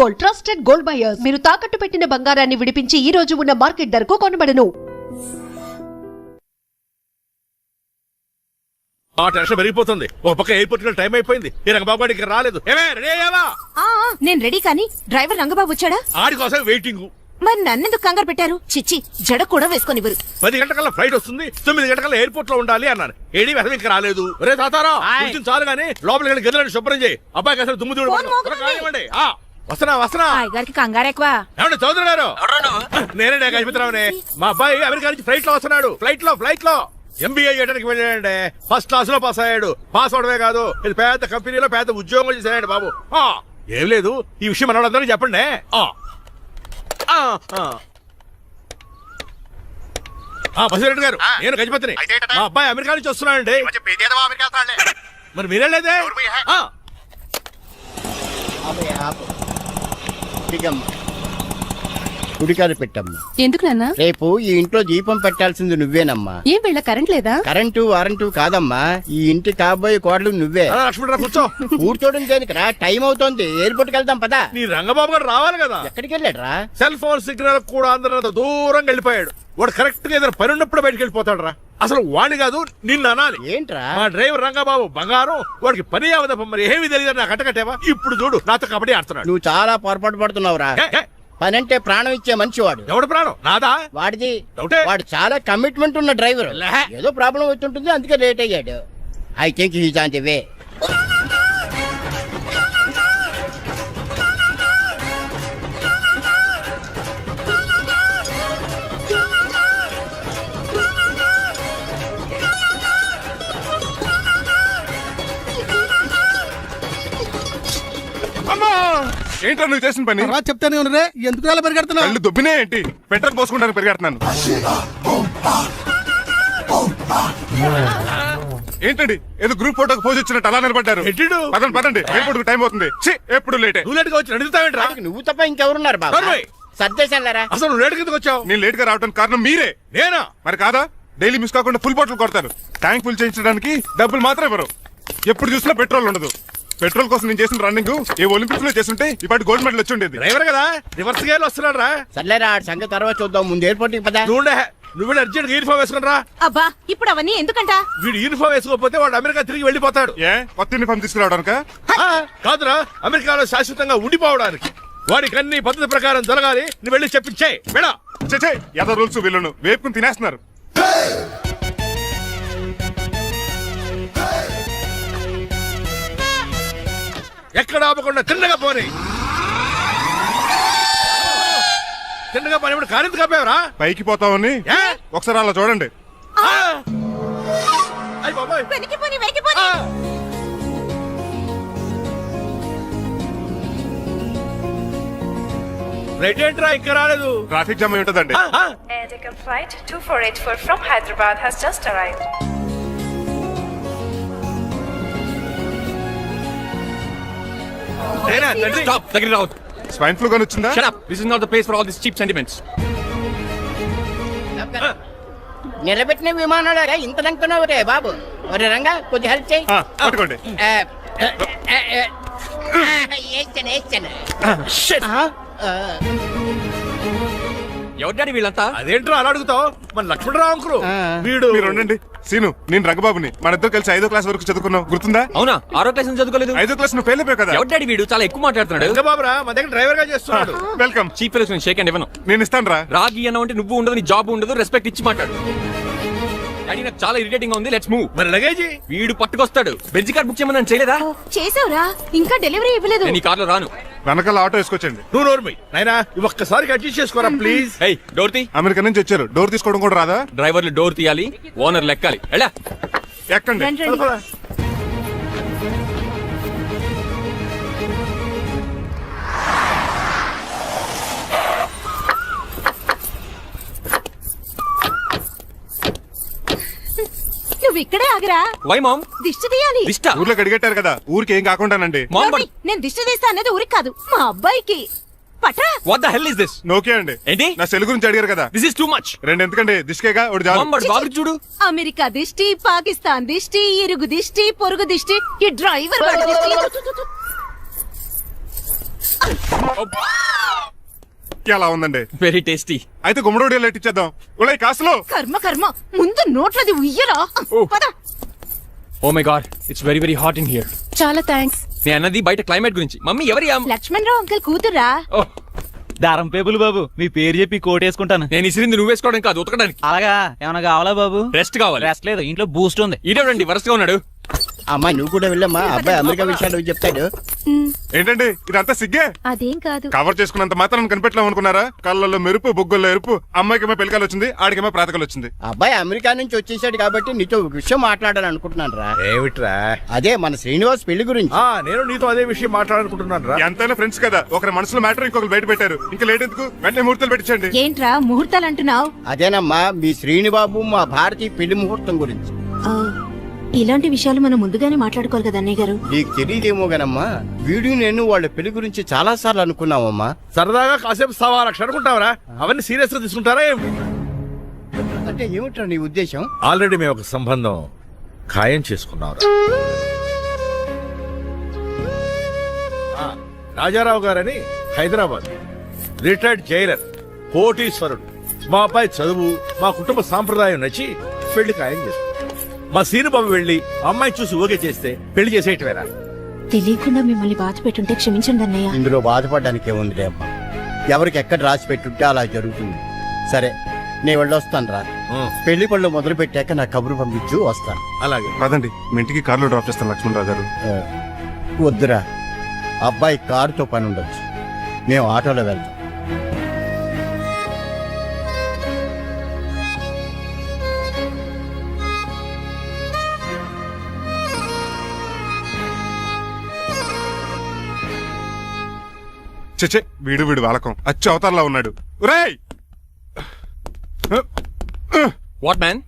Gold, trusted gold buyers. మీరు తాకట్టు పెట్టిన బంగారాన్ని విడిపించి ఈ రోజు ఉన్న మార్కెట్ ధరకు కొనబడను. ఆ టెన్షన్ పెరిగిపోతుంది. ఒక పక్క ఎయిర్పోర్ట్ లో టైం అయిపోయింది. ఈ రంగబాబు గారికి రాలేదు. ఏమే రెడీ అయ్యావా? నేను రెడీ, కానీ డ్రైవర్ రంగబాబు వచ్చాడా? ఆడి కోసం వెయిటింగ్. మరి నన్నెందుకు కంగారు పెట్టారు? చిచ్చి, జడ కూడా వేసుకొనివ్వరు. 10 గంటల ఫ్లైట్ వస్తుంది, 9 గంటల ఎయిర్పోర్ట్ లో ఉండాలి అన్నాను. ఏడీ వెధవ ఇంకా రాలేదు. రే తాతారా, కూర్చుని చాలు గానీ లోపలికి వెళ్ళి గదిలో శుభ్రం చేయి. అబ్బాయికి అసలు దుమ్ము దూడు వస్తున్నా. గారికి కంగారు ఎక్కువ. ఏమండి చౌదరి గారు? నేనే గజపతిరావునే. మా అబ్బాయి అమెరికా నుంచి ఫ్లైట్ లో వస్తున్నాడు. ఫ్లైట్ లో ఎంబీఏ చేయడానికి వెళ్ళాడండి. ఫస్ట్ క్లాస్ లో పాస్ అయ్యాడు. పాస్ అవడమే కాదు, ఇది పెద్ద కంపెనీలో పెద్ద ఉద్యోగం చేశాడు బాబు. ఏం లేదు, ఈ విషయం మన వాళ్ళందరికీ చెప్పండి. బసిరెడ్డి గారు, నేను గజపతిని. మా అబ్బాయి అమెరికా నుంచి వస్తున్నాడండి. మరి మీరేలేదే? గుడికారు పెట్టమ్మా. ఎందుకు నాన్న? రేపు ఈ ఇంట్లో దీపం పెట్టాల్సింది నువ్వేనమ్మా. ఏం వీళ్ళ కరెంట్ లేదా? కరెంటు వారంటూ కాదమ్మా, ఈ ఇంటి కాబోయే కోడలు నువ్వే. లక్ష్మణరావు కూర్చో. కూర్చోడం దేనికిరా, టైం అవుతోంది. ఎయిర్పోర్ట్ కి వెళ్దాం పదా. నీ రంగబాబు గారు రావాలి కదా. ఎక్కడికి వెళ్ళాడురా? సెల్ ఫోన్ సిగ్నల్ కూడా అందరూ దూరంగా వెళ్ళిపోయాడు. వాడు కరెక్ట్ గా ఏదైనా పని ఉన్నప్పుడు బయటకు వెళ్ళిపోతాడు రా. అసలు వాణి కాదు, నిన్ను అనాలి. ఏంట్రా? మా డ్రైవర్ రంగబాబు బంగారం. వాడికి పని అవదప్ప. మరి ఏమి తెలియదు నాకు కట్టకట్టేవా? ఇప్పుడు చూడు, నాతో కబడ్డీ ఆడుతున్నాడు. నువ్వు చాలా పొరపాటు పడుతున్నావురా. పని అంటే ప్రాణం ఇచ్చే మనిషి వాడు. ఎవడు ప్రాణం? నాదా? వాడిది. డౌటే. వాడు చాలా కమిట్మెంట్ ఉన్న డ్రైవర్. ఏదో ప్రాబ్లం వచ్చుంటుంది, అందుకే లేట్ అయ్యాడు. I think he's on the way. ఏంటో నువ్వు చేసిన పని? చెప్తానే ఉన్నదే, ఎందుకు అలా పరిగెడుతున్నావు? కళ్ళు దుబ్బినే ఏంటి? పెట్రోల్ పోసుకుంటాను పరిగెడుతున్నాను. ఏంటండి ఏదో గ్రూప్ ఫోటోకి పోజ్ ఇచ్చినట్టు అలా నిలబడ్డారు? పదండి, ఎయిర్పోర్ట్ టైం అవుతుంది. ఎప్పుడు లేటే. నువ్వు లేట్ గా వచ్చి అడుగుతావేంట్రా? నువ్వు తప్ప ఇంకెవరున్నారు బాబా? సర్దేశారా? అసలు నువ్వు లేట్ కిందకు వచ్చావు. నేను లేట్ గా రావడానికి కారణం మీరే. నేనా? మరి కాదా? డైలీ మిస్ కాకుండా ఫుల్ బాటిల్ కొడతాను. ట్యాంక్ ఫుల్ చేయించడానికి డబ్బులు మాత్రం ఇవ్వరు. ఎప్పుడు చూసినా పెట్రోల్ ఉండదు. పెట్రోల్ కోసం నేను చేసిన రన్నింగ్ ఏ ఒలింపిక్స్ లో చేస్తుంటే ఇప్పటి గోల్డ్ మెడల్ వచ్చి ఉండేది. డ్రైవర్ కదా, రివర్స్ గేర్ వస్తున్నాడు రా. సర్లేరా, సంగతి తర్వాత చూద్దాం. ముందు ఎయిర్పోర్ట్ కి పదా. నువ్వు అర్జెంట్ యూనిఫామ్ వేసుకుని రా. అబ్బా, ఇప్పుడు అవన్నీ ఎందుకంట? వీడు యూనిఫామ్ వేసుకోకపోతే వాడు అమెరికా తిరిగి వెళ్ళిపోతాడు. ఏ కొత్త యూనిఫామ్ తీసుకురావడానికా? కాదురా, అమెరికాలో శాశ్వతంగా ఉండిపోవడానికి. వాడికి అన్ని పద్ధతి ప్రకారం జరగాలి. నువ్వు వెళ్ళి చెప్పించే మేడా. ఏదో రూల్స్ వీళ్ళను వేపుకుని తినేస్తున్నారు. ఎక్కడ ఆపకుండా తిన్నగా పోనీ. తిన్నగా పోనీ కారింత కాపేవరా? పైకి పోతావని ఒకసారి అలా చూడండి. రైట్ ఏంట్రా ఇంకా రాలేదు? ట్రాఫిక్ జామ్ అయి ఉంటదండి. Flight 2484 from Hyderabad has just arrived. Stop! Take it out. Swine flu గాని వచ్చిందా? Shut up! This is not the place for all these cheap sentiments. నిలబెట్టిన విమానాలు ఇంత లంకున్నావు రే బాబు. ఒరే రంగా, కొద్ది హెల్ప్ చేయి. పట్టుకోండి. ఎవరు డాడీ వీళ్ళంతా? అదేంట్రా అలా అడుగుతావు? మన లక్ష్మణరావు అంకులు వీడు. మీరు ఉండండి. సీను, నేను రంగబాబుని. మన ఇద్దరు కలిసి 5వ క్లాస్ వరకు చదువుకున్నాం, గుర్తుందా? అవునా? 6వ క్లాస్ చదువుకోలేదు. 5వ క్లాస్ నువ్వు ఫెయిల్ అయిపోయావు కదా. ఎవరు డాడీ వీడు? చాలా ఎక్కువ మాట్లాడుతున్నాడు. రంగబాబురా, మన దగ్గర డ్రైవర్ గా చేస్తున్నాడు. వెల్కమ్. చీఫ్ ఫెలోస్ నేను షేక్ అండ్ ఇవ్వను. నేను ఇస్తాను రా. రాగి అన్న అంటే నువ్వు ఉండదు, నీ జాబ్ ఉండదు, రెస్పెక్ట్ ఇచ్చి మాట్లాడు. డాడీ నాకు చాలా ఇరిటేటింగ్ గా ఉంది. Let's move. మరి లగేజీ వీడు పట్టుకొస్తాడు. బెంజ్ కార్ బుక్ చేయమని చేయలేదా? చేసావురా, ఇంకా డెలివరీ ఇవ్వలేదు. నేను ఈ కార్లో రాను. వెనకాల ఆటో వేసుకొచ్చండి. నువ్వు నోర్మై నాయనా, ఒక్కసారి అడ్జస్ట్ చేసుకోరా ప్లీజ్. ఏయ్, డోర్ తీ. అమెరికా నుంచి వచ్చారు, డోర్ తీసుకోవడం కూడా రాదా? డ్రైవర్లు డోర్ తీయాలి, ఓనర్ లెక్కాలి. ఎలా ఎక్కండి. నువ్వు ఇక్కడే ఆగరా. Why mom? దిష్టి తీయాలి. దిష్ట? ఊర్లో కడిగట్టారు కదా, ఊరికి ఏం కాకుండానండి. నేను దిష్టి తీస్తా అనేది ఊరికి కాదు, మా అబ్బాయికి. పట్రా. What the hell is this? నోకే అండి. ఏంటి? నా సెల్ గురించి అడిగారు కదా. This is too much. రెండు ఎందుకండి, దిష్కేగా ఒకటి చాలు. బాబు చూడు, అమెరికా దిష్టి, పాకిస్తాన్ దిష్టి, ఇరుగు దిష్టి, పొరుగు దిష్టి, ఈ డ్రైవర్ దిష్టి. ఎలా ఉందండి? Very tasty. అయితే గుమ్మడి లైట్ ఇచ్చేద్దాం. ఉలై కాసులో కర్మ కర్మ ముందు నోట్లది ఉయ్యరా పద. Oh my god, it's very very hot in here. చాలా థ్యాంక్స్. నేను అన్నది బయట క్లైమేట్ గురించి. మమ్మీ ఎవరి లక్ష్మణ్ రావు అంకుల్ కూతురా. దారం పేపులు బాబు, మీ పేరు చెప్పి కోటేసుకుంటాను. నేను ఇసిరింది నువ్వు వేసుకోవడం కాదు, ఉతకడానికి. అలాగా ఏమైనా కావాలా బాబు? రెస్ట్ కావాలి. రెస్ట్ లేదు, ఇంట్లో బూస్ట్ ఉంది. ఇదేనండి వరుసగా ఉన్నాడు. అమ్మాయి నువ్వు కూడా వెళ్ళమ్మా, అబ్బాయి అమెరికా విషయాలు చెప్తాడు. ఏంటండి ఇదంతా సిగ్గే? అదేం కాదు. కవర్ చేసుకున్నంత మాత్రం కనిపెట్టలేం అనుకున్నారా? కళ్ళల్లో మెరుపు, బొగ్గుల్లో ఎరుపు. అమ్మాయికేమో పెళ్ళికాలు వచ్చింది, ఆడికేమో ప్రాతకాలు వచ్చింది. అబ్బాయి అమెరికా నుంచి వచ్చేసాడు కాబట్టి నీతో ఒక విషయం మాట్లాడాలని అనుకుంటున్నాను రా. ఏమిట్రా? అదే మన శ్రీనివాస్ పెళ్లి గురించి. నేను నీతో అదే విషయం మాట్లాడాలనుకుంటున్నాను రా. ఎంతైనా ఫ్రెండ్స్ కదా, ఒకరి మనసులో మ్యాటర్ ఇంకొకరు బయట పెట్టారు. ఇంకా లేట్ ఎందుకు, వెంటనే ముహూర్తాలు పెట్టించండి. ఏంట్రా ముహూర్తాలు అంటున్నావు? అదేనమ్మా మీ శ్రీనిబాబు మా భారతి పెళ్లి ముహూర్తం గురించి. ఇలాంటి విషయాలు మనం ముందుగానే మాట్లాడుకోవాలి కదా అన్నయ్య గారు. నీకు తెలియదేమో గనమ్మా, వీడియో నేను వాళ్ళ పెళ్లి గురించి చాలా సార్లు అనుకున్నామమ్మా. సరదాగా కాసేపు 1.25 అనుకుంటావరా? అవన్నీ సీరియస్ గా తీసుకుంటారా ఏమి? అంటే ఏమిట్రా నీ ఉద్దేశం? ఆల్రెడీ మేము ఒక సంబంధం ఖాయం చేసుకున్నాం. రాజారావు గారని హైదరాబాద్ రిటైర్డ్ జైలర్, కోటీశ్వరుడు. మా అబ్బాయి చదువు, మా కుటుంబ సాంప్రదాయం నచ్చి పెళ్లి ఖాయం చేసుకున్నాం. మా సీనుబాబు వెళ్ళి అమ్మాయి చూసి ఓకే చేస్తే పెళ్లి చేసేయటమేనా? తెలియకుండా మిమ్మల్ని బాధ పెట్టుంటే క్షమించండి అన్నయ్య. ఇందులో బాధపడడానికి ఏముందిలే అమ్మా, ఎవరికి ఎక్కడ రాసి పెట్టుంటే అలా జరుగుతుంది. సరే నేను వెళ్ళొస్తాను రా. పెళ్లి పళ్ళు మొదలు పెట్టాక నా కబురు పంపించు, వస్తాను. అలాగే. పదండి, మీ ఇంటికి కార్లో డ్రాప్ చేస్తాను లక్ష్మణరావు గారు. వద్దురా, అబ్బాయి కారుతో పని ఉండొచ్చు, మేము ఆటోలో వెళ్తాం. చచ్చే, వీడు వాలకం అచ్చు అవతారంలో ఉన్నాడు. రేయ్, వాట్ మ్యాన్?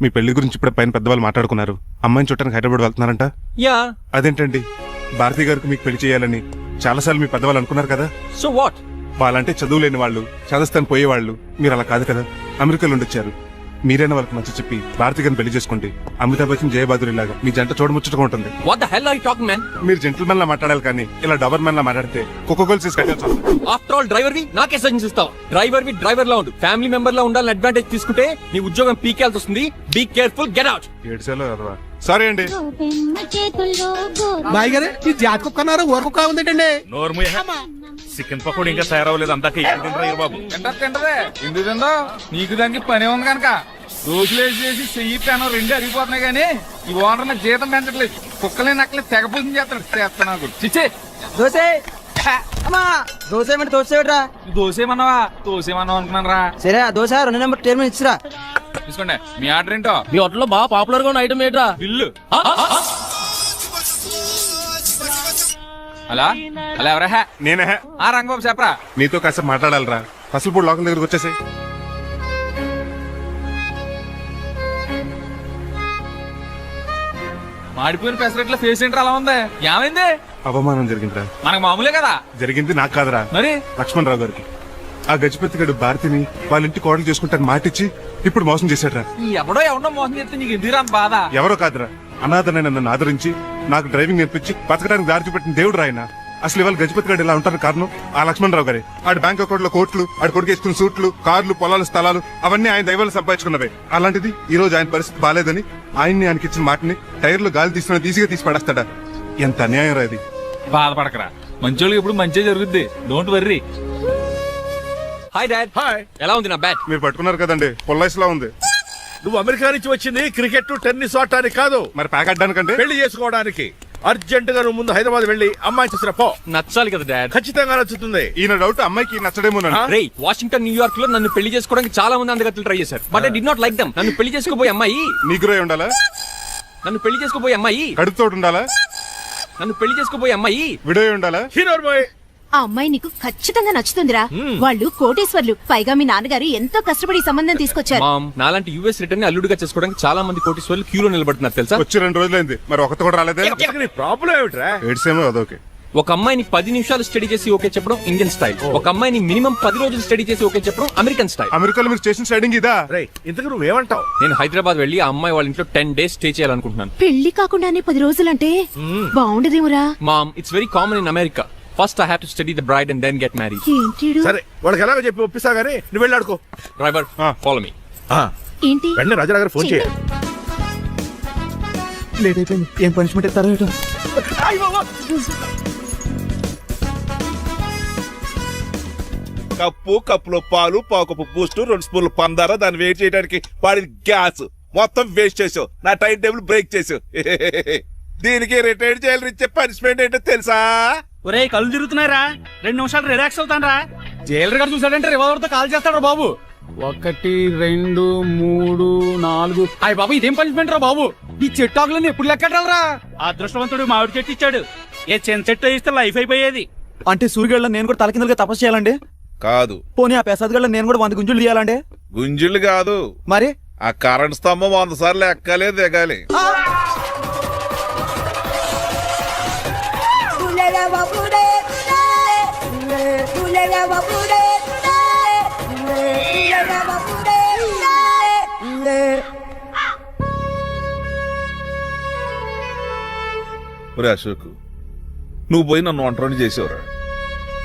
మీ పెళ్లి గురించి ఇప్పుడే పైన పెద్దవాళ్ళు మాట్లాడుకున్నారు. అమ్మాయిని చూడటానికి హైదరాబాద్ వెళ్తున్నారంట. యా. అదేంటండి, భారతి గారికి మీకు పెళ్లి చేయాలని చాలాసార్లు మీ పెద్దవాళ్ళు అనుకున్నారు కదా. So what? వాళ్ళంటే చదువు లేని వాళ్ళు, చదస్తాను పోయేవాళ్ళు. మీరు అలా కాదు కదా, అమెరికాలో ఉండొచ్చారు. మీరైనా వాళ్ళకి మంచి చెప్పి భారతి గారిని పెళ్లి చేసుకోండి. అమితాబ్ బచ్చన్, జయబాదురి లాగా మీ జంట చూడముచ్చటగా ఉంటుంది. What the hell are you talking man? మీరు జెంటిల్మెన్ లా మాట్లాడాలి కానీ ఇలా డబర్ మ్యాన్ లా మాట్లాడితే కోకోకోల్ సీస్ కట్టాల్సి వస్తుంది. ఆఫ్టర్ ఆల్ డ్రైవర్ వి నాకే సజెషన్ ఇస్తావు? డ్రైవర్ లా ఉండు, ఫ్యామిలీ మెంబర్ లా ఉండాలని అడ్వాంటేజ్ తీసుకుంటే నీ ఉద్యోగం పీకేల్సి వస్తుంది. Be careful, get out. ఏడ్చేలో కదవా. సారీ అండి. బాయ్ గారే ఈ జాతి కుక్కన్నారు ఊరకుక్క ఉందేటండి. చికెన్ పకోడీ ఇంకా తయారవ్వలేదు. అందాక బాబు తింటదే ఎందుకు తిందో? నీకు దానికి పనే ఉంది కనుక దోశలేసి చెయ్యి పెనం 2 అరిగిపోతున్నాయి కానీ ఈ ఓనర్ నాకు జీతం పెంచట్లేదు. కుక్కలే నక్కలే తెగ పూజం చేస్తాను. చిచ్చే దోశ దోశ దోశరా దోసేమన్నావా? దోసేమన్నావు అనుకున్నాను రా. సరే, ఆ దోశ 2 నెంబర్ టేబుల్ ఇచ్చిరా. తీసుకోండి. మీ ఆర్డర్ ఏంటో? మీ హోటల్లో బాగా పాపులర్ గా ఉన్న ఐటమ్ ఏంట్రా? బిల్లు. అలా అలా ఎవరా? నేనే. ఆ రంగబాబు చెప్పరా. నీతో కాసేపు మాట్లాడాలరా. పసుపుడు లోకల్ దగ్గరకు వచ్చేసి. మాడిపోయిన పెసరట్ల ఫేస్ ఏంటర్ అలా ఉంది? ఏమైంది? అవమానం జరిగిందిరా. మనకు మామూలే కదా. జరిగింది నాకు కాదురా, మరి లక్ష్మణరావు గారికి. ఆ గజపతిగడు భారతిని వాళ్ళ ఇంటి కోడలు చేసుకుంటాను మాటిచ్చి ఇప్పుడు మోసం చేశాడ్రా. ఈ ఎవడో మోసం చేస్తే నీకు ఎందుకు అంత బాధ? ఎవరో కాదురా, అనాథనైన నన్ను ఆదరించి నాకు డ్రైవింగ్ నేర్పించి బతకడానికి దారి చూపెట్టిన దేవుడు రాయన. అసలు ఇవాళ గజపతి గారు ఇలా ఉంటారు కారణం ఆ లక్ష్మణరావు గారే. ఆడి బ్యాంక్ అకౌంట్ లో కోట్లు, ఆడి కొడుకు వేసుకున్న సూట్లు, కార్లు, పొలాలు, స్థలాలు అవన్నీ ఆయన దైవాలు సంపాదించుకున్నవే. అలాంటిది ఈ రోజు ఆయన పరిస్థితి బాలేదని ఆయనకి ఇచ్చిన మాటని టైర్లు గాలి తీసుకుని ఈజీగా తీసి పడేస్తాడా? ఎంత అన్యాయం రా ఇది. బాధపడకరా, మంచోళ్ళకి ఇప్పుడు మంచి జరుగుద్ది. Don't worry. Hi dad. Hi. ఎలా ఉంది నా బ్యాట్? మీరు పట్టుకున్నారు కదండి, పొల్లైస్ లా ఉంది. నువ్వు అమెరికా నుంచి వచ్చింది క్రికెట్, టెన్నిస్ ఆడటానికి కాదు, మరి ప్యాక్ అడ్డానికంటే పెళ్లి చేసుకోవడానికి. అర్జెంట్ గా నువ్వు ముందు హైదరాబాద్ వెళ్ళి అమ్మాయి చూసిన పో. నచ్చాలి కదా డాడ్. ఖచ్చితంగా నచ్చుతుంది. ఈయన డౌట్ అమ్మాయికి నచ్చడేమో. రే, వాషింగ్టన్, న్యూయార్క్ లో నన్ను పెళ్లి చేసుకోవడానికి చాలా మంది అందగత్తలు ట్రై చేశారు. But I did not like them. నన్ను పెళ్లి చేసుకోబోయే అమ్మాయి నీగురై ఉండాలా? నన్ను పెళ్లి చేసుకోబోయే అమ్మాయి కడుపుతోటి ఉండాలా? నన్ను పెళ్లి చేసుకోబోయే అమ్మాయి విడోయి ఉండాలా? హీరోర్ బాయ్. ఆ అమ్మాయి నీకు ఖచ్చితంగా నచ్చుతుందిరా. వాళ్ళు కోటేశ్వర్లు, పైగా మీ నాన్నగారు ఎంతో కష్టపడి ఈ సంబంధం తీసుకొచ్చారు. మామ్, నాలాంటి యుఎస్ రిటర్న్ అల్లుడుగా చేసుకోవడానికి చాలా మంది కోటీశ్వర్లు క్యూలో నిలబడుతున్నారు తెలుసా? వచ్చి 2 రోజులైంది, మరి ఒకటి కూడా రాలేదే. నీ ప్రాబ్లం ఏమిట్రా? ఏడ్సేమో అదొకే. ఒక అమ్మాయిని 10 నిమిషాలు స్టడీ చేసి ఓకే చెప్పడం ఇండియన్ స్టైల్. ఒక అమ్మాయిని మినిమం 10 రోజులు స్టడీ చేసి ఓకే చెప్పడం అమెరికన్ స్టైల్. అమెరికాలో మీరు స్టేషన్ స్టైడింగ్ ఇదా? రేయ్, ఇంతకు నువ్వేమంటావు? నేను హైదరాబాద్ వెళ్ళి ఆ అమ్మాయి వాళ్ళ ఇంట్లో 10 days స్టే చేయాలనుకుంటున్నాను. పెళ్లి కాకుండానే 10 రోజులంటే బాగుండదేమురా? Mom, it's very common in America. First I have to study the bride and then get married. ఏంటిడు సరే వాడికి ఎలాగో చెప్పి ఒప్పిస్తా గానీ నువ్వు వెళ్ళి ఆడుకో. Driver follow me. ఏంటి వెంటనే రాజారావు గారు ఫోన్ చేయాలి. లేట్ అయిపోయింది. ఏం పనిష్మెంట్ ఇస్తారో ఏటో. కప్పులో పాలు పావుకప్పు బూస్ట్ 2 స్పూన్లు పందార దాన్ని వెయిట్ చేయడానికి వాడి గ్యాస్ మొత్తం వేస్ట్ చేసావు. నా టైం టేబుల్ బ్రేక్ చేసావు. దీనికి రిటైర్డ్ చేయాలి ఇచ్చే పనిష్మెంట్ ఏంటో తెలుసా? ఒరే కళ్ళు తిరుగుతున్నారా, 2 నిమిషాలు రిలాక్స్ అవుతానరా. జైలర్ గారు చూసాడంటే రివాల్వర్ తో కాల్ చేస్తాడు బాబు. 1 2 3 4 అయ్య బాబు ఇదేం పనిష్మెంట్ రా బాబు. ఈ చెట్టు ఆకులన్నీ ఎప్పుడు లెక్కట్రా. అదృష్టవంతుడు మామిడి చెట్టు ఇచ్చాడు. ఏ చిన్న చెట్టు ఇస్తే లైఫ్ అయిపోయేది. అంటే సూర్యుగళ్ళ నేను కూడా తలకిందులుగా తపస్సు చేయాలండి? కాదు. పోనీ ఆ పెసాద్ నేను కూడా 100 గుంజులు తీయాలండి? గుంజులు కాదు, మరి ఆ కరెంట్ స్తంభం 100 సార్లు ఎక్కాలి దిగాలి. అశోక్, నువ్వు పోయి నన్ను ఒంటరిని చేసేవరా,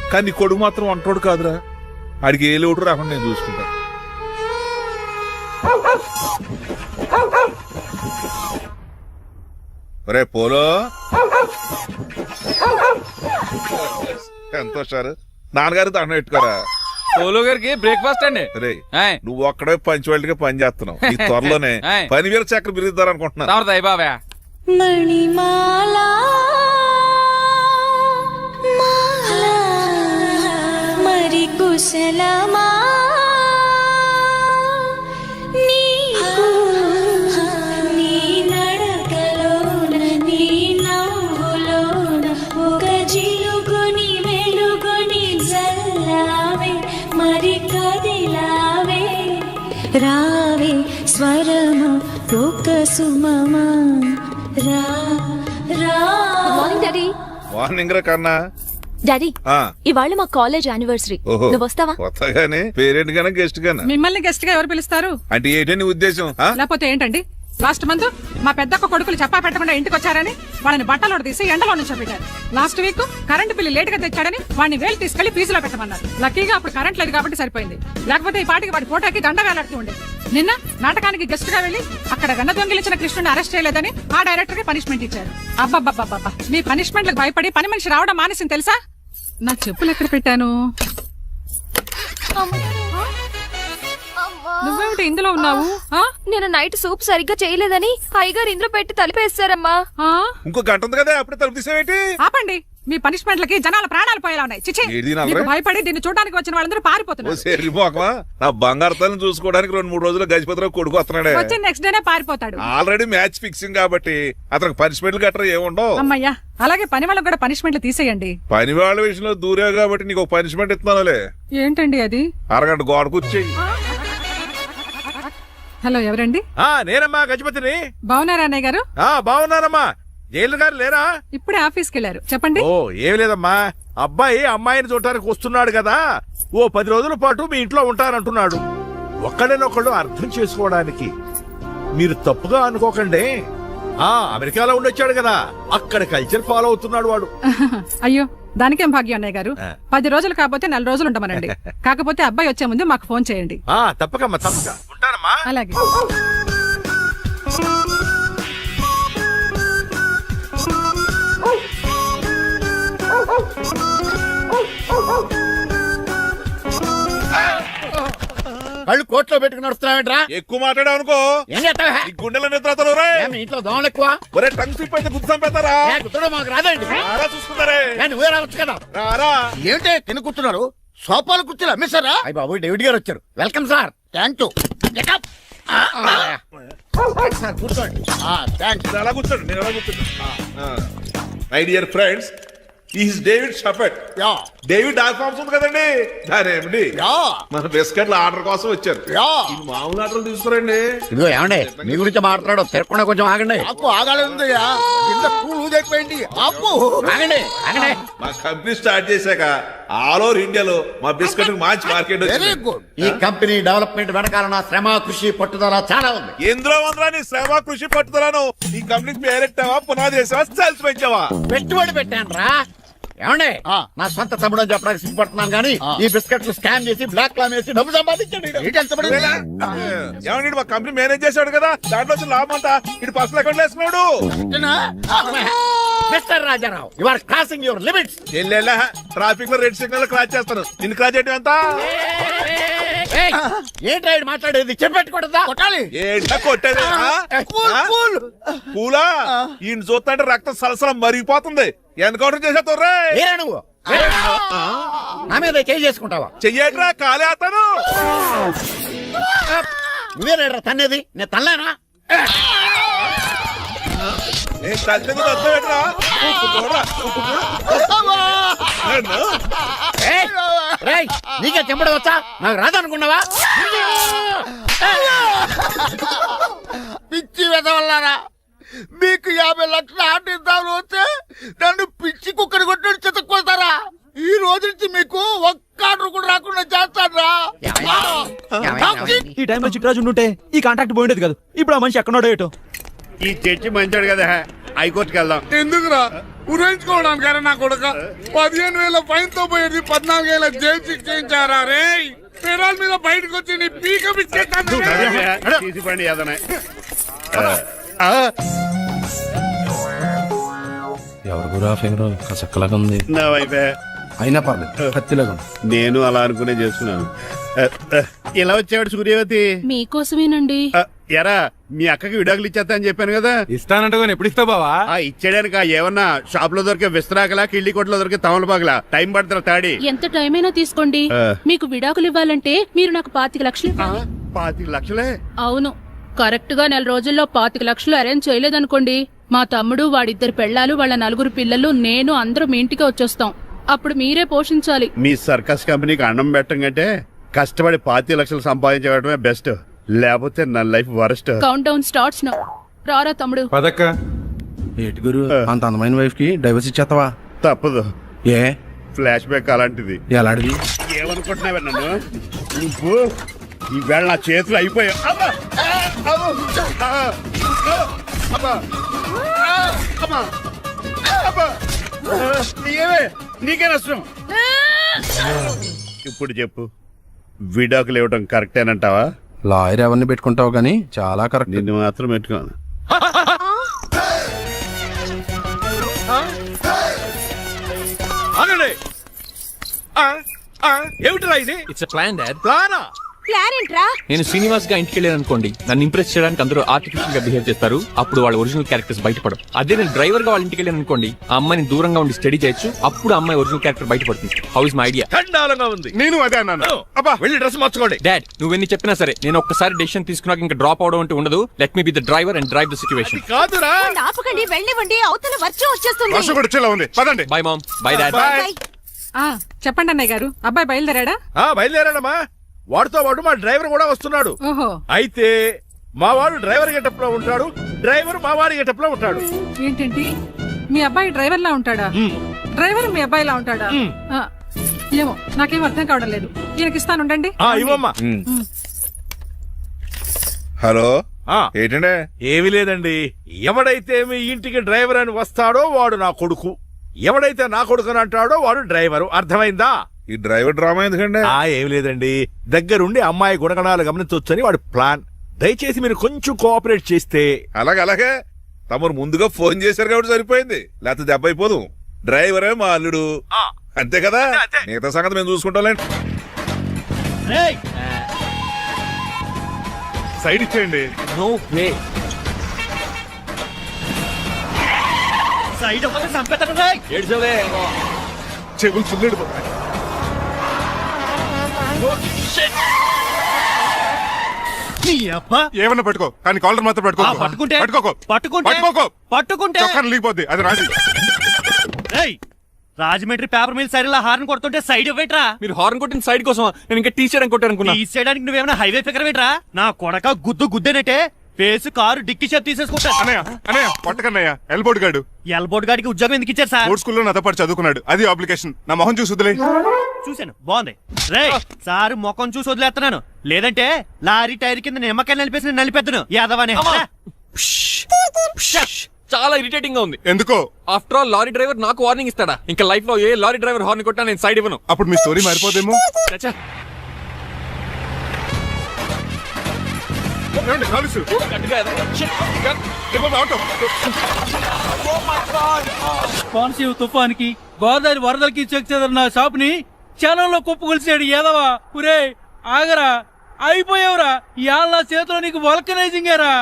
కానీ నీ కొడుకు మాత్రం ఒంటరోడు కాదురా. ఆడికి ఏ లోటు రాకుండా నేను చూసుకుంటా. రే పోలో, ఎంతో సార్ నాన్నగారు దండం పెట్టుకోరా. పోలో గారికి బ్రేక్ఫాస్ట్ అండి. రే నువ్వు ఒక్కడే పంచువాళ్ళగా పని చేస్తున్నావు. ఈ త్వరలోనే 10,000 చక్రం బిరుగుతారు అనుకుంటున్నా. బాబా మణిమాలా మరి కుశలమా నీకు నీ నడకలోన నీ నవ్వులోన ఒక జిలుగుని వెలుగుని జల్లావే మరి కదిలావే రావే స్వరము ఒక సుమమా రా రా. డాడీ. మార్నింగ్ రా కన్నా. డాడీ ఇవాళ మా కాలేజ్ యానివర్సరీ, నువ్వు వస్తావా? వస్తాగానే పేరెంట్ గానా గెస్ట్ గానా? మిమ్మల్ని గెస్ట్ గా ఎవరు పిలుస్తారు? అంటే ఏంటని ఉద్దేశం? లేకపోతే ఏంటండి, లాస్ట్ మంత్ మా పెద్దక్క కొడుకులు చెప్పా పెట్టకుండా ఇంటికి వచ్చారని వాళ్ళని బట్టలు తీసి ఎండలో నుంచోబెట్టారు. Last week current bill late గా తెచ్చాడని వాడిని వేలు తీసుకెళ్లి ఫీజులో పెట్టమన్నారు. లక్కీగా అప్పుడు కరెంట్ లేదు కాబట్టి సరిపోయింది, లేకపోతే ఈ పాటికి వాడి ఫోటోకి దండ వేలాడుతూ ఉండేది. నిన్న నాటకానికి గెస్ట్ గా వెళ్లి అక్కడ వెన్న దొంగిలించిన కృష్ణుని అరెస్ట్ చేయలేదని ఆ డైరెక్టర్ కి పనిష్మెంట్ ఇచ్చారు. అబ్బబ్బబ్బబ్బా, మీ పనిష్మెంట్లకు భయపడి పని మనిషి రావడం మానేసింది తెలుసా? నా చెప్పులు ఎక్కడ పెట్టాను? నువ్వేమిటి ఇందులో ఉన్నావు? నేను నైట్ సూప్ సరిగ్గా చేయలేదని అయ్యగారు ఇందులో పెట్టి తలిపేస్తారమ్మా. ఇంకో గంట ఉంది కదా, అప్పుడే తలుపు తీసేవేంటి? ఆపండి, మీ పనిష్మెంట్లకి జనాల ప్రాణాలు పోయేలా ఉన్నాయి. చిచి, మీకు భయపడి దీన్ని చూడడానికి వచ్చిన వాళ్ళందరూ పారిపోతున్నారు. నా బంగారు తల్లిని చూసుకోవడానికి 2-3 రోజులు గజపతిరావు కొడుకు వస్తున్నాడే. వచ్చి నెక్స్ట్ డేనే పారిపోతాడు. ఆల్రెడీ మ్యాచ్ ఫిక్సింగ్ కాబట్టి అతనికి పనిష్మెంట్లు గట్రా ఏముండవు. అమ్మయ్యా, అలాగే పని వాళ్ళకి కూడా పనిష్మెంట్లు తీసేయండి. పని వాళ్ళ విషయంలో దూరే కాబట్టి నీకు పనిష్మెంట్ ఇస్తున్నానులే. ఏంటండి అది? అరగంట గోడ కూర్చేయి. హలో, ఎవరండి? నేనమ్మా గజపతిని. బాగున్నారా అన్నయ్య గారు? బాగున్నానమ్మా. జైలు గారు లేరా? ఇప్పుడే ఆఫీస్కి వెళ్ళారు. చెప్పండి. ఓ ఏమి లేదమ్మా, అబ్బాయి అమ్మాయిని చూడటానికి వస్తున్నాడు కదా, ఓ 10 రోజుల పాటు మీ ఇంట్లో ఉంటానంటున్నాడు. ఒక్కడనొక్కడు అర్థం చేసుకోవడానికి మీరు తప్పుగా అనుకోకండి. అమెరికాలో ఉండొచ్చాడు కదా, అక్కడ కల్చర్ ఫాలో అవుతున్నాడు వాడు. అయ్యో, దానికేం భాగ్యం అన్నయ్య గారు. 10 రోజులు కాకపోతే 4 రోజులు ఉంటామనండి. కాకపోతే అబ్బాయి వచ్చే ముందు మాకు ఫోన్ చేయండి. తప్పకమ్మా, తప్పక ఉంటానమ్మా. అలాగే. కళ్ళు కోట్లో పెట్టుకుని వస్తున్నావేంట్రా? ఎక్కువ మాట్లాడావు అనుకో గుండెల నిద్రతలు. ఇంట్లో దోమలు ఎక్కువ. ఒరే టంగ్ స్లిప్ అయితే గుర్తు చంపేస్తారా? గుర్తుడు మాకు రాదండి. చూసుకుంటారే. నువ్వే రావచ్చు కదా. ఏంటి తిని కూర్చున్నారు? సోఫాలు కూర్చొని అమ్మేశారా? అయ్యి బాబు, డేవిడ్ గారు వచ్చారు. Welcome sir. Thank you. కూర్చోండి. అలా కూర్చోండి, నేను అలా కూర్చోండి. My dear friends, is David Shaffet. David dog farms ఉంది కదండి, దానేమిటి మన బిస్కెట్ల ఆర్డర్ కోసం వచ్చారు. మామూలు ఆర్డర్లు తీసుకురండి. ఇదిగో ఏమండి, మీ గురించి మాట్లాడు, తిరగకుండా కొంచెం ఆగండి. ఆపు, ఆగాలి. ఆగండి ఆగండి. మా కంపెనీ స్టార్ట్ చేశాక ఆల్ ఓవర్ ఇండియాలో మా బిస్కెట్ మంచి మార్కెట్. Very good. ఈ కంపెనీ డెవలప్మెంట్ వెనకాల నా శ్రమ, కృషి, పట్టుదల చాలా ఉంది. ఎందులో ఉందా నీ శ్రమ, కృషి, పట్టుదలను? ఈ కంపెనీకి పేరెట్టావా, పునాది వేసావా, సేల్స్ పెంచావా? పెట్టుబడి పెట్టాను రా. ఏమండే నా సొంత తమ్ముడు అని చెప్పడానికి సిగ్గుపడుతున్నాను కానీ ఈ బిస్కెట్లు స్కాన్ చేసి బ్లాక్ క్లామ్ వేసి డబ్బు సంపాదించండి. ఏమండి మా కంపెనీ మేనేజ్ చేశాడు కదా, దాంట్లో వచ్చిన లాభం అంతా ఇటు పర్సనల్ అకౌంట్ వేసుకున్నాడు. Mister Rajarao you are crossing your limits. Traffic లో రెడ్ సిగ్నల్ క్రాస్ చేస్తాను, నిన్ను క్రాస్ చేయడం ఎంత? ఏంటి రైడ్ మాట్లాడేది చెప్పెట్టుకూడదా? కొట్టాలి. ఏంటా కొట్టేది? పూలా ఈయన చూస్తుంటే రక్తం సలసలం మరిగిపోతుంది. ఎన్కౌంటర్ చేసేతో నువ్వు నా మీద చేయి చేసుకుంటావా? చెయ్యట్రా కాలే అతను. నువ్వేనా తన్నేది? నేను తనలేనా? నీకే చెంపడం వచ్చా? నాకు రాదనుకున్నావా? పిచ్చి వెదవల్లారా, మీకు 50 లక్షల ఆటిద్దాలు వస్తే నన్ను పిచ్చి కుక్కని కొట్టి చెతక్కొస్తారా? ఈ రోజు నుంచి మీకు ఒక్క ఆర్డర్ కూడా రాకుండా చేస్తారా? ఈ టైంలో చిట్రాజు ఉండుంటే ఈ కాంట్రాక్ట్ పోయిండేది కదా. ఇప్పుడు ఆ మనిషి ఎక్కడో ఏటో. ఈ చర్చి మంచాడు కదా, హైకోర్టుకి వెళ్దాం. ఎందుకురా ఉరేంచుకోవడానికి నా కొడుక 15,000 ఫైన్ తో పోయేది 14 ఏళ్ళ జైలు శిక్ష చేయించారా రే? పెరాల మీద బయటకు వచ్చి నీ పీక బిచ్చేస్తాను. ఎవరు గురా ఫింగర్ కసక్కలాగా ఉంది. నా వైపే అయినా పర్లేదు, కత్తిలాగా ఉంది. నేను అలా అనుకునే చేస్తున్నాను. ఇలా వచ్చాడు సూర్యవతి. మీకోసమేనండి. ఎరా మీ అక్కకి విడాకులు ఇచ్చేస్తా అని చెప్పాను కదా. ఇస్తానంటే ఎప్పుడు ఇస్తావు బావా? ఇచ్చేయడానికి ఏమన్నా షాప్ లో దొరికే విస్తరాకలా, కిళ్ళి కొట్లో దొరికే తమలపాకలా టైం పడుతున్నా తాడి. ఎంత టైం అయినా తీసుకోండి. మీకు విడాకులు ఇవ్వాలంటే మీరు నాకు 25 లక్షలు ఇవ్వాలి. 25 లక్షలే? అవును. కరెక్ట్ గా 4 రోజుల్లో 25 లక్షలు అరేంజ్ చేయలేదనుకోండి, మా తమ్ముడు, వాడిద్దరు పెళ్ళాలు, వాళ్ళ 4 పిల్లలు, నేను అందరూ మీ ఇంటికి వచ్చేస్తాం. అప్పుడు మీరే పోషించాలి. మీ సర్కస్ కంపెనీకి అన్నం పెట్టం కంటే కష్టపడి 25 లక్షలు సంపాదించడమే బెస్ట్. లేకపోతే నా life worst. Count down starts now. రారా తమ్ముడు. పదక్క. ఏటి గురు, అంత అందమైన వైఫ్ కి డైవర్స్ ఇచ్చేస్తావా? తప్పదు. ఏ ఫ్లాష్ బ్యాక్ అలాంటిది. ఎలాంటిది? ఏమనుకుంటున్నావా నన్ను? నువ్వు ఈవేళ నా చేతులు అయిపోయావు. నీకే నష్టం. ఇప్పుడు చెప్పు, విడాకులు ఇవ్వడం కరెక్టేనంటావా? లాయర్ ఎవరిని పెట్టుకుంటావు గానీ చాలా కరెక్ట్. నిన్ను మాత్రం పెట్టుకోను. ఏమిటిరా ఇది? It's plan dad. ప్లానా? ప్లాన్ ఏంట్రా? నేను శ్రీనివాస్ గా ఇంటికి వెళ్ళాను అనుకోండి, నన్ను ఇంప్రెస్ చేయడానికి అందరూ ఆర్టిఫిషియల్ గా బిహేవ్ చేస్తారు. అప్పుడు వాళ్ళ ఒరిజినల్ క్యారెక్టర్స్ బయటపడవు. అదే నేను డ్రైవర్ గా వాళ్ళ ఇంటికి వెళ్ళాను అనుకోండి, ఆ అమ్మాయిని దూరంగా ఉండి స్టడీ చేయొచ్చు. అప్పుడు ఆ అమ్మాయి ఒరిజినల్ క్యారెక్టర్ బయటపడుతుంది. How is my idea? ఖండాలంగా ఉంది. నేను అదే అన్నాను. అబ్బా వెళ్ళి డ్రెస్ మార్చుకోండి. డాడ్ నువ్వెన్ని చెప్పినా సరే నేను ఒక్కసారి డెసిషన్ తీసుకున్నాక ఇంకా డ్రాప్ అవడం అంటే ఉండదు. Let me be the driver and drive the situation. కాదురా, ఆపకండి, వెళ్ళివ్వండి. అవతల వర్షం వచ్చేస్తుంది. వర్షం కూడా వచ్చేలా ఉంది. పదండి. Bye mom. Bye dad. చెప్పండి అన్నయ్య గారు, అబ్బాయి బయలుదేరాడా? బయలుదేరాడమ్మా. వాడితో పాటు మా డ్రైవర్ కూడా వస్తున్నాడు. ఓహో. అయితే మా వాడు డ్రైవర్ గెటప్ లో ఉంటాడు, డ్రైవర్ మా వాడి గెటప్ లో ఉంటాడు. ఏంటండి, మీ అబ్బాయి డ్రైవర్ లా ఉంటాడా? డ్రైవర్ మీ అబ్బాయి లా ఉంటాడా? ఏమో నాకేం అర్థం కావడం లేదు. ఈయనకి ఇస్తాను, ఉండండి. ఇవ్వమ్మా. హలో, ఏంటంటే? ఏమీ లేదండి. ఎవడైతే మీ ఇంటికి డ్రైవర్ అని వస్తాడో వాడు నా కొడుకు, ఎవడైతే నా కొడుకు అని అంటాడో వాడు డ్రైవరు. అర్థమైందా? ఈ డ్రైవర్ డ్రామా ఎందుకండి? ఏమి లేదండి, దగ్గరుండి అమ్మాయి గుణగణాలు గమనించొచ్చని వాడి ప్లాన్. దయచేసి మీరు కొంచెం కోఆపరేట్ చేస్తే. అలాగే తమరు ముందుగా ఫోన్ చేశారు కాబట్టి సరిపోయింది, లేకపోతే దెబ్బ అయిపోదు. డ్రైవరే మా అల్లుడు, అంతే కదా. మిగతా సంగతి మేము చూసుకుంటాం. సైడ్ ఇచ్చేయండి. No way. సైడ్ ఒక సంపేతనే ఏడ్చవే. చెవులు చుల్లెడు. ఏమన్నా పట్టుకో, కానీ కాలర్ మాత్రం పట్టుకోకు. చొక్కాను లీగిపోద్ది, అది రాజీ. Rajahmundry paper mill side horn కొడుతుంటే సైడ్ ఇవ్వట్రా. మీరు హార్న్ కొట్టిన సైడ్ కోసం నేను ఇంకా టీ షర్ట్ కొట్టారనుకున్నా. టీ చేయడానికి నువ్వేమైనా హైవే ఫిగర్ పెట్టరా? నా కొడక గుద్దేనట్టే ఫేస్ కారు డిక్కి షేప్ తీసేసుకుంటా. అన్నయ్య పట్టకన్నయ్య, ఎల్బోర్డ్ గాడు. ఎల్బోర్డ్ గాడికి ఉద్యోగం ఎందుకు ఇచ్చారు సార్? బోర్డ్ స్కూల్లో నాతో పాటు చదువుకున్నాడు, అది అప్లికేషన్. నా మొహం చూసి వదిలే. చూశాను, బాగుంది. రే సార్ మొఖం చూసి వదిలేస్తున్నాను, లేదంటే లారీ టైర్ కింద నిమ్మకాయ నలిపేసి నలిపేద్దును యాదవనే. చాలా ఇరిటేటింగ్ గా ఉంది. ఎందుకో? ఆఫ్టర్ ఆల్ లారీ డ్రైవర్ నాకు వార్నింగ్ ఇస్తాడా? ఇంకా లైఫ్ లో ఏ లారీ డ్రైవర్ హార్న్ కొట్టా నేను సైడ్ ఇవ్వను. అప్పుడు మీ స్టోరీ మారిపోదేమో. చచ్చా. ఏమండి, కాలుసు? గట్టిగా ఎదగ. Shit. ఇవ్వండి, ఆటో. పాన్సీవ్ తుఫానికి గోదావరి వరదలకి చెక్ చెదరిన షాప్ ని క్షణంలో కుప్పకొలిసాడు ఏదవా. పురే ఆగరా, అయిపోయావురా. ఇవాళ నా చేతిలో నీకు వల్కనైజింగ్ ఏరా.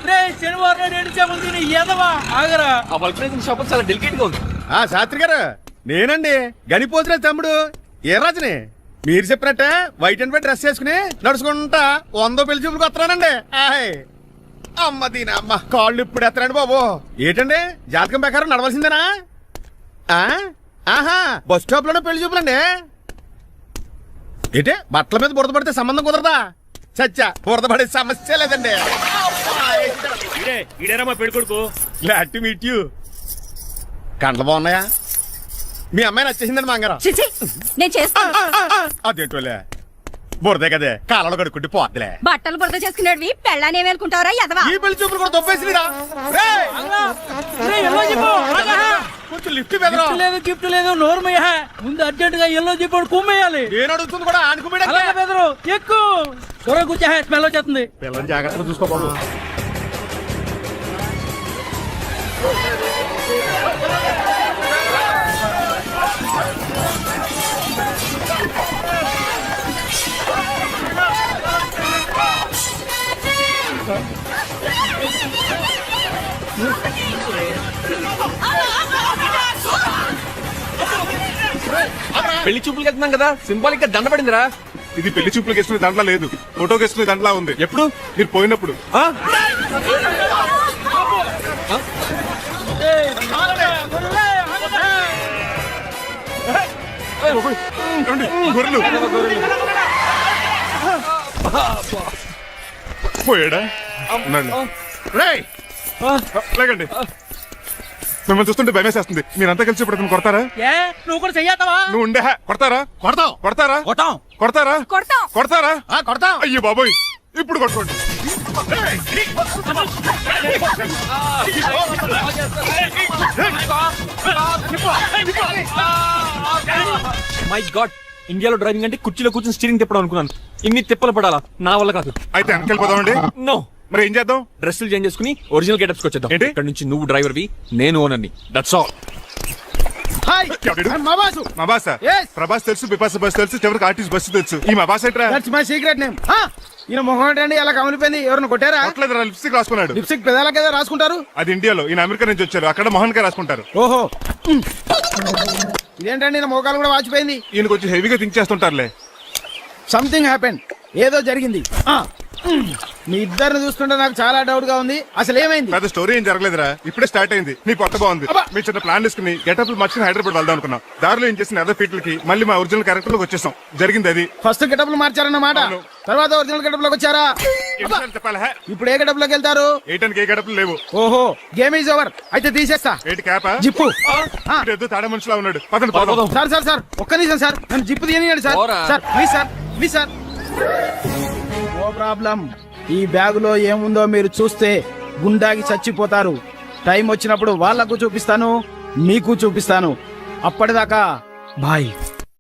రే శనివారం నాడు ఏడిచాముంది ఏదవా, ఆగరా. ఆ వల్కనైజింగ్ షాప్ చాలా డెలికేట్ గా ఉంది. శాస్త్రి గారు, నేనండి గనిపోతున్న తమ్ముడు ఏ రాజుని. మీరు చెప్పినట్టే వైట్ అండ్ వైట్ డ్రెస్ వేసుకుని నడుచుకుంటా 100 పెళ్లి చూపులకు వస్తున్నానండి. అమ్మ దీని అమ్మ కాళ్ళు ఇప్పుడు ఎత్తరండి బాబు. ఏంటండి జాతకం ప్రకారం నడవలసిందేనా? ఆహా, బస్ స్టాప్ లోనే పెళ్లి చూపులండి. ఏంటే బట్టల మీద బురద పడితే సంబంధం కుదరదా? చచ్చా, బురద పడే సమస్య లేదండి. మా పెళ్లి కొడుకు. Glad to meet you. కండ్లు బాగున్నాయా? మీ అమ్మాయి నచ్చేసిందండి మంగారం. నేను చేస్తాను. అదేంటోలే, బురదే కదే కాలంలో కడుక్కుంటే పోద్దులే. బట్టలు బురద చేసుకునేవి పెళ్ళాన్ని ఏమనుకుంటారా ఎదవా? ఈ పెళ్లి చూపులు కూడా దొబ్బేసిందిరా. కొంచెం లిఫ్ట్ బెదరా. లేదు గిఫ్ట్ లేదు, నోర్మయ్య. ముందు అర్జెంట్ గా ఎల్లో చెప్పాడు కుమ్మేయాలి. నేను అడుగుతుంది కూడా ఆనుకున్నాడు. అలాగే బెదరు ఎక్కువ త్వరగా కూర్చో, స్మెల్ వచ్చేస్తుంది. పిల్లలు జాగ్రత్తగా చూసుకోబాబు. పెళ్లి చూపులకి వెళ్తున్నాం కదా, సింబాలిక్ గా దండ పడిందిరా. ఇది పెళ్లి చూపులకు వేసుకునే దాంట్లో లేదు, ఫోటోకి వేసుకునే దాంట్లో ఉంది. ఎప్పుడు? మీరు పోయినప్పుడు. గొర్రెలు పోయాడా? లేకండి, మిమ్మల్ని చూస్తుంటే భయమేసేస్తుంది. మీరంతా కలిసి ఇప్పుడు కొడతారా? నువ్వు కూడా చెయ్యతావా? నువ్వు ఉండే కొడతారా? కొడతారా? కొడతారా? కొడతారా? కొడతాం. అయ్యో బాబోయ్, ఇప్పుడు కొట్టుకోండి. మై గాడ్, ఇండియాలో డ్రైవింగ్ అంటే కుర్చీలో కూర్చొని స్టీరింగ్ తిప్పడం అనుకున్నాను. ఇన్ని తిప్పలు పడాలా? నా వల్ల కాదు. అయితే వెనకెళ్ళిపోదామండి. నో. మరి ఏం చేద్దాం? డ్రెస్సులు చేంజ్ చేసుకుని ఒరిజినల్ గెటప్స్ వచ్చేద్దాం. ఏంటి? ఇక్కడ నుంచి నువ్వు డ్రైవర్ వి, నేను ఓనర్ ని. That's all. మా బాసు. మా బాస? Yes. ప్రభాస్ తెలుసు, బిపాస బస్ తెలుసు, చివరికి ఆర్టిస్ట్ బస్సు తెలుసు. ఈ మా బాస్ ఏంట్రా? That's my secret name. ఈయన మొహం ఏంటండి ఎలా కమిలిపోయింది? ఎవరిని కొట్టారా? కొట్టలేదురా, లిప్స్టిక్ రాసుకున్నాడు. లిప్స్టిక్ పెదాలకి ఏదో రాసుకుంటారు. అది ఇండియాలో, ఈయన అమెరికా నుంచి వచ్చారు. అక్కడ మోహన్ గారు రాసుకుంటారు. ఓహో, ఇదేంటండి నా మోకాలు కూడా వాచిపోయింది. ఈయన కొంచెం హెవీగా థింక్ చేస్తుంటారులే. సంథింగ్ హ్యాపెన్, ఏదో జరిగింది. మీ ఇద్దరిని చూస్తుంటే నాకు చాలా డౌట్ గా ఉంది. అసలు ఏమైంది? పెద్ద స్టోరీ ఏం జరగలేదురా, ఇప్పుడే స్టార్ట్ అయింది. నీ కొత్త బాగుంది. మీ చిన్న ప్లాన్ తీసుకుని గెటప్లు మార్చుకుని హైదరాబాద్ వెళ్దాం అనుకున్నాం. దారిలో ఏం చేసిన అదర్ ఫీట్లకి మళ్ళీ మా ఒరిజినల్ క్యారెక్టర్ లోకి వచ్చేసాం. జరిగింది అది. ఫస్ట్ గెటప్లు మార్చారన్నమాట, తర్వాత ఒరిజినల్ గెటప్ లోకి వచ్చారా? చెప్పాలా? ఇప్పుడు ఏ గెటప్ లోకి వెళ్తారు? ఏటానికి ఏ గెటప్లు లేవు. ఓహో, గేమ్ ఈజ్ ఓవర్. అయితే తీసేస్తా. ఏంటి క్యాపా? జిప్పు. ఏదో తాడే మనుషులా ఉన్నాడు. పదండి పోదాం. సార్ ఒక్క నిమిషం సార్, నన్ను జిప్పు తీయనియండి sir. Sir please sir. No problem. ఈ బ్యాగులో ఏముందో మీరు చూస్తే గుండాకి చచ్చిపోతారు. టైం వచ్చినప్పుడు వాళ్లకు చూపిస్తాను, మీకు చూపిస్తాను. అప్పటిదాకా బాయ్.